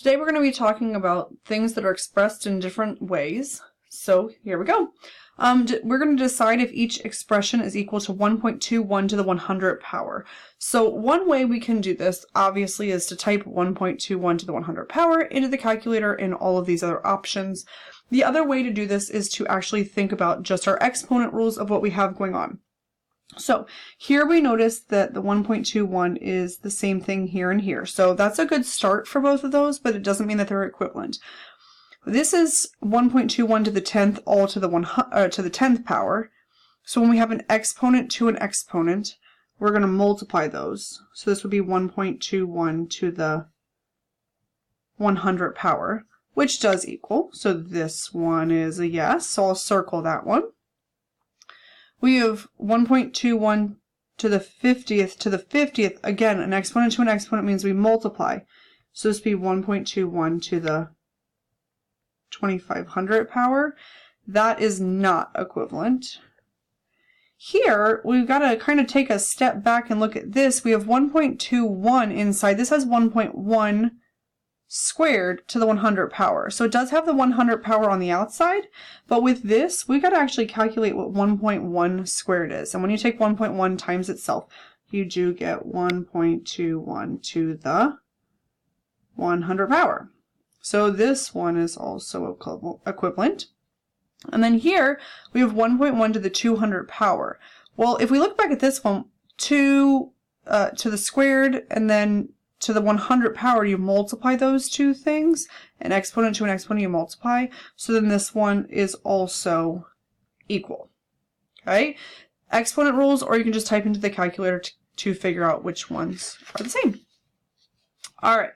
Today we're going to be talking about things that are expressed in different ways. So here we go. We're going to decide if each expression is equal to 1.21 to the 100th power. So one way we can do this, obviously, is to type 1.21 to the 100th power into the calculator and all of these other options. The other way to do this is to actually think about just our exponent rules of what we have going on. So here we notice that the 1.21 is the same thing here and here. So that's a good start for both of those, but it doesn't mean that they're equivalent. This is 1.21 to the 10th all to the 10th power. So when we have an exponent to an exponent, we're going to multiply those. So this would be 1.21 to the 100th power, which does equal. So this one is a yes, so I'll circle that one. We have 1.21 to the 50th to the 50th. Again, an exponent to an exponent means we multiply. So this would be 1.21 to the 2500th power. That is not equivalent. Here, we've got to kind of take a step back and look at this. We have 1.21 inside. This has 1.1 squared to the 100th power. So it does have the 100th power on the outside, but with this, we got to actually calculate what 1.1 squared is. And when you take 1.1 times itself, you do get 1.21 to the 100th power. So this one is also equivalent. And then here, we have 1.1 to the 200th power. Well, if we look back at this one, 2 to the squared and then to the 100th power, you multiply those two things. An exponent to an exponent, you multiply. So then this one is also equal. Okay? Exponent rules, or you can just type into the calculator to figure out which ones are the same. All right.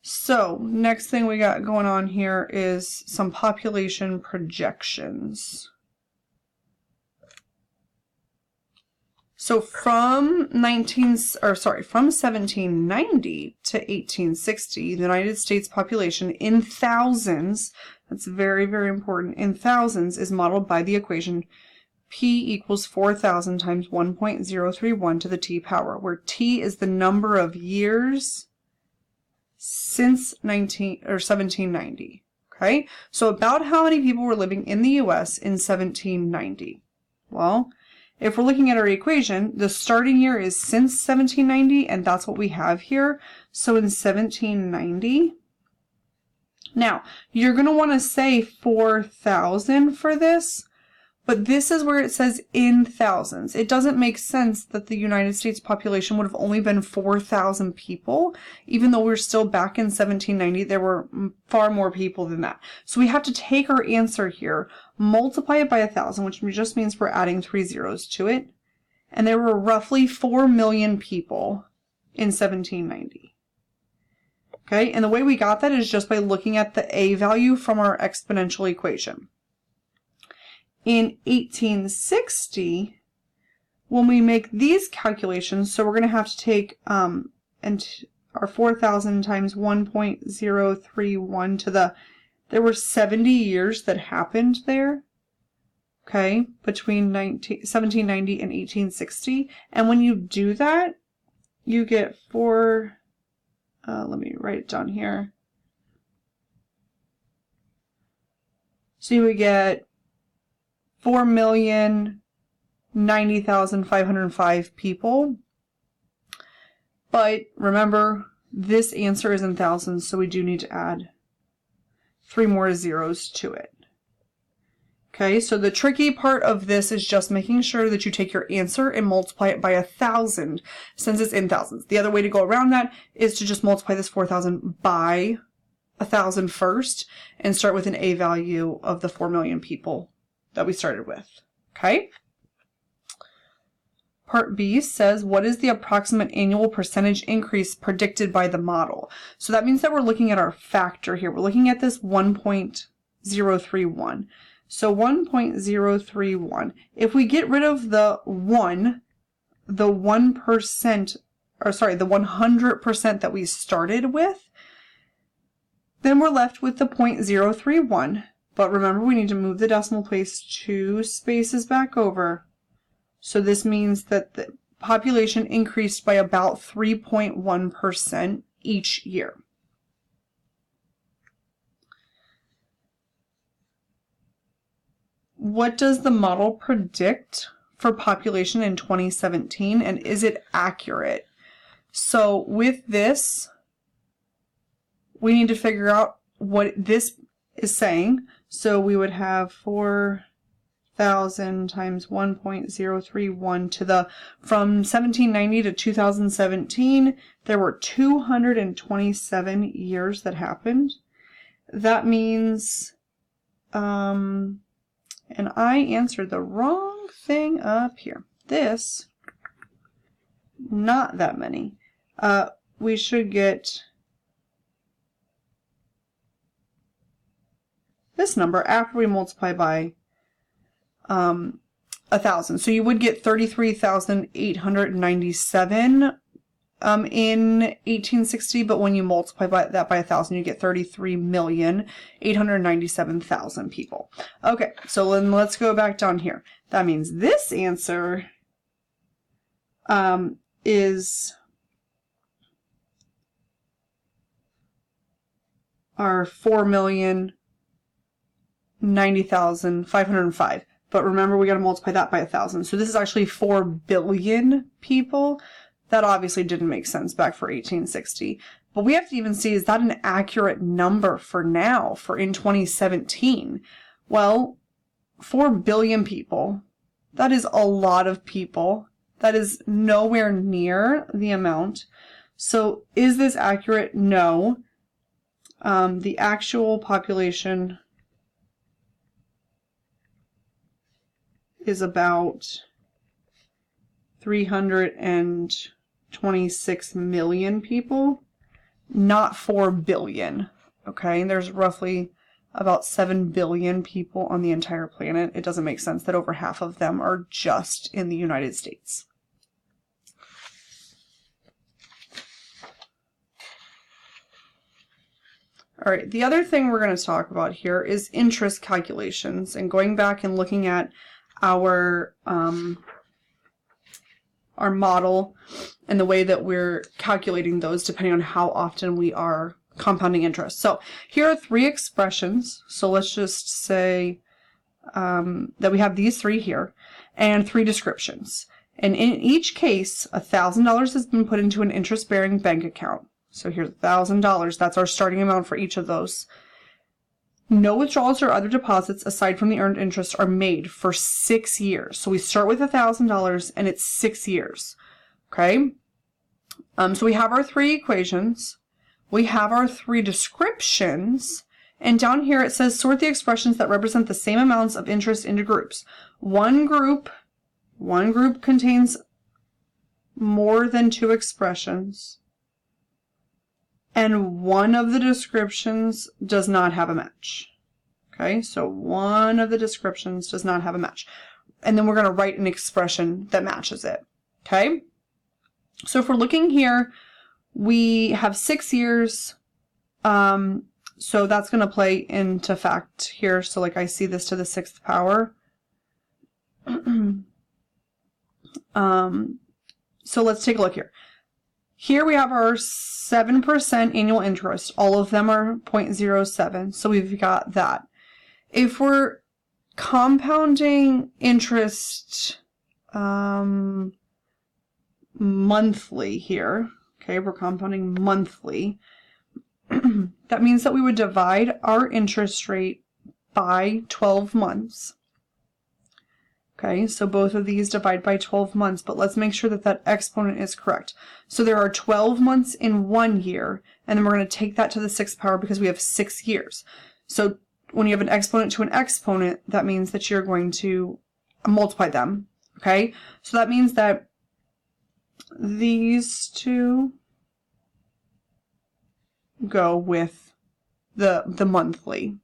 So next thing we got going on here is some population projections. So from 1790 to 1860, the United States population in thousands, that's very, very important, in thousands is modeled by the equation P equals 4,000 times 1.031 to the T power, where T is the number of years since 1790. Okay, so about how many people were living in the U.S. in 1790? Well, if we're looking at our equation, the starting year is since 1790, and that's what we have here. So in 1790, now you're going to want to say 4,000 for this, but this is where it says in thousands. It doesn't make sense that the United States population would have only been 4,000 people, even though we're still back in 1790. There were far more people than that. So we have to take our answer here, multiply it by 1,000, which just means we're adding 3 zeros to it. And there were roughly 4 million people in 1790. Okay, and the way we got that is just by looking at the A value from our exponential equation. In 1860, when we make these calculations, so we're going to have to take our 4,000 times 1.031 to the, there were 70 years that happened there, okay, between 1790 and 1860. And when you do that, you get let me write it down here. So you would get 4,090,505 people. But remember, this answer is in thousands, so we do need to add 3 more zeros to it. Okay, so the tricky part of this is just making sure that you take your answer and multiply it by 1,000, since it's in thousands. The other way to go around that is to just multiply this 4,000 by 1,000 first and start with an A value of the 4 million people that we started with. Okay? Part B says, what is the approximate annual percentage increase predicted by the model? So that means that we're looking at our factor here. We're looking at this 1.031. So 1.031, if we get rid of the 1, the 1%, or sorry, the 100% that we started with, then we're left with the 0.031. But remember, we need to move the decimal place 2 spaces back over. So this means that the population increased by about 3.1% each year. what does the model predict for population in 2017, and is it accurate? So with this, we need to figure out what this is saying. So we would have 4,000 times 1.031 to the, from 1790 to 2017, there were 227 years that happened. That means, and I answered the wrong thing up here. This, not that many. We should get this number after we multiply by 1,000. So you would get 33,897 in 1860, but when you multiply that by 1,000, you get 33,897,000 people. Okay, so then let's go back down here. That means this answer is our 4,090,505. But remember, we got to multiply that by 1,000. So this is actually 4 billion people. That obviously didn't make sense back for 1860. But we have to even see, is that an accurate number for now, for in 2017? Well, 4 billion people, that is a lot of people. That is nowhere near the amount. So is this accurate? No. The actual population is about 326 million people, not 4 billion. Okay, there's roughly about 7 billion people on the entire planet. It doesn't make sense that over half of them are just in the United States. All right, the other thing we're going to talk about here is interest calculations, and going back and looking at our model and the way that we're calculating those depending on how often we are compounding interest. So here are 3 expressions. So let's just say that we have these 3 here and 3 descriptions. And in each case, $1,000 has been put into an interest-bearing bank account. So here's $1,000. That's our starting amount for each of those. No withdrawals or other deposits aside from the earned interest are made for 6 years. So we start with $1,000 and it's 6 years. Okay? So we have our 3 equations. We have our 3 descriptions. And down here it says sort the expressions that represent the same amounts of interest into groups. One group contains more than 2 expressions. And one of the descriptions does not have a match. Okay, so one of the descriptions does not have a match. And then we're going to write an expression that matches it. Okay, so if we're looking here, we have 6 years. So that's going to play into fact here. So like I see this to the 6th power. So let's take a look here. Here we have our 7% annual interest. All of them are 0.07, so we've got that. If we're compounding interest monthly here, okay, we're compounding monthly, that means that we would divide our interest rate by 12 months. Okay, so both of these divide by 12 months, but let's make sure that that exponent is correct. So there are 12 months in 1 year, and then we're going to take that to the 6th power because we have 6 years. So when you have an exponent to an exponent, that means that you're going to multiply them. Okay, so that means that these 2 go with the monthly.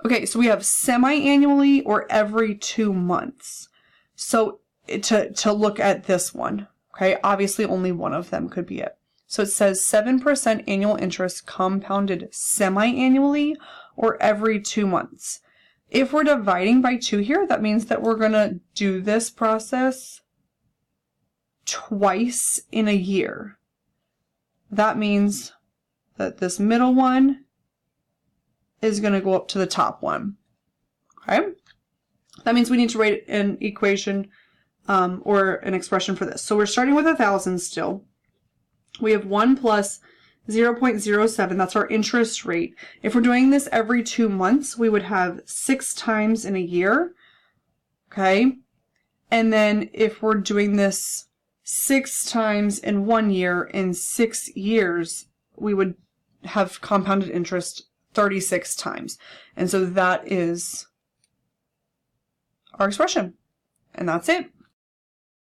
Okay, so we have semi-annually or every 2 months. So to look at this one, okay, obviously only one of them could be it. So it says 7% annual interest compounded semi-annually or every 2 months. If we're dividing by 2 here, that means that we're going to do this process twice in a year. That means that this middle one is going to go up to the top one. Okay? That means we need to write an equation or an expression for this. So we're starting with 1,000 still. We have 1 plus 0.07, that's our interest rate. If we're doing this every 2 months, we would have 6 times in a year, okay? And then if we're doing this 6 times in 1 year, in 6 years, we would have compounded interest 36 times. And so that is our expression. And that's it.